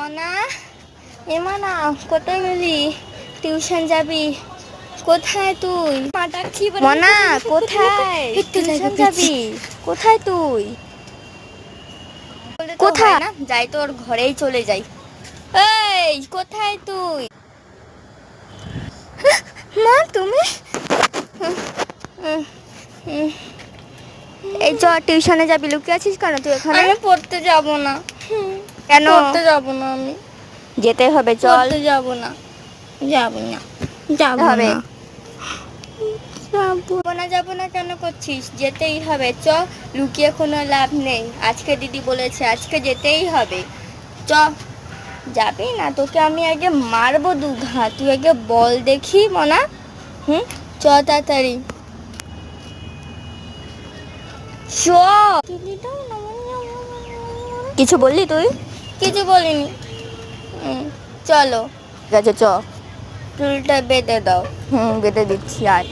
মনা, এ মনা, কোথায় গেলি? টিউশন যাবি? কোথায় তুই? মনা, কোথায় টিউশন যাবি? কোথায় তুই? কোথায় না যাই তো ওর ঘরেই চলে যাই। এই কোথায় তুই? মা তুমি এই চ টিউশনে যাবি, লুকিয়ে আছিস কেন তুই এখানে? আমি পড়তে যাব না। কেন পড়তে যাব না, আমি যেতে হবে, চল। পড়তে যাব না, যাব না, যাব হবে। না, যাব না কেন করছিস? যেতেই হবে, চ। লুকিয়ে কোনো লাভ নেই, আজকে দিদি বলেছে আজকে যেতেই হবে, চ। যাবি না? তোকে আমি আগে মারবো দুঘা, তুই আগে বল দেখি মনা। চ তাড়াতাড়ি চ। কিছু বললি তুই? কিছু বলিনি। চলো, ঠিক আছে চ। চুলটা বেঁধে দাও। বেঁধে দিচ্ছি। আর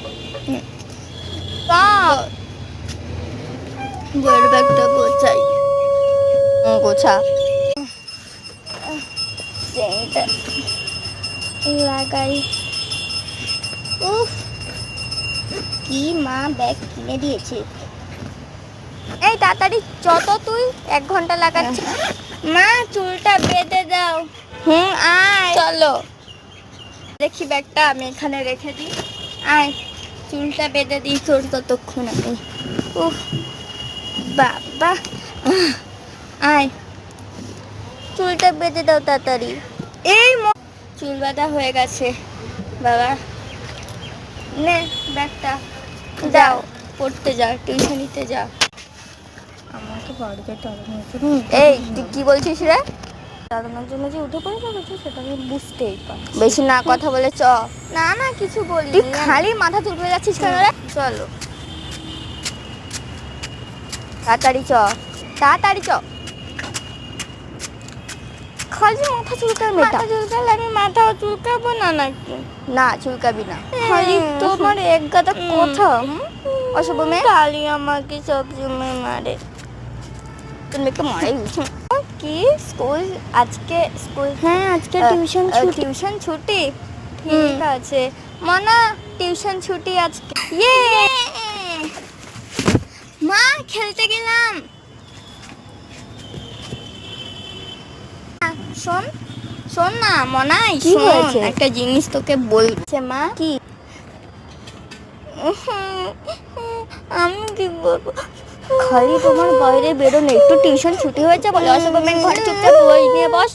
বইয়ের ব্যাগটা গোছাই। গোছা। সেন্টটা লাগাই। উফ, কি মা ব্যাগ কিনে দিয়েছে। এই তাড়াতাড়ি যত, তুই 1 ঘন্টা লাগাচ্ছিস। মা চুলটা বেঁধে দাও। আয় চলো। দেখি ব্যাগটা আমি এখানে রেখে দিই। আয় চুলটা বেঁধে দিই তোর ততক্ষণ আমি। উফ বাবা, আয় চুলটা বেঁধে দাও তাড়াতাড়ি। এই চুল বাঁধা হয়ে গেছে বাবা। নে ব্যাগটা, যাও পড়তে যা, টিউশনিতে যা। আমাকে বাড়িতে টানানোর জন্য এই তুই কি বলছিস রে? টানানোর জন্য যে উঠে পড়ে যাচ্ছে সেটা আমি বুঝতেই পারছি। বেশি না কথা বলে চ। না না কিছু বলি, তুই খালি মাথা তুলতে যাচ্ছিস কেন রে? চলো তাড়াতাড়ি চ, তাড়াতাড়ি চ। খালি মাথা চুলকার মেয়েটা। মাথা চুলকালে আমি মাথাও চুলকাবো না নাকি? না চুলকাবি না, খালি তোমার এক গাদা কথা। অশুভ মেয়ে। কালি আমাকে সবসময় মারে। তুমি একটু মারাই উঠো। কি স্কুল আজকে? স্কুল হ্যাঁ আজকে টিউশন ছুটি। টিউশন ছুটি, ঠিক আছে। মনা টিউশন ছুটি আজকে। ইয়ে মা খেলতে গেলাম। শোন শোন না মনাই, কি শোন হয়েছে? একটা জিনিস তোকে বলছে মা। কি? আমি কি বলবো? খালি তোমার বাইরে বেরোনো, একটু টিউশন ছুটি হয়েছে বলে অশুভ মেয়ে ঘরে চুপচাপ বই নিয়ে বস।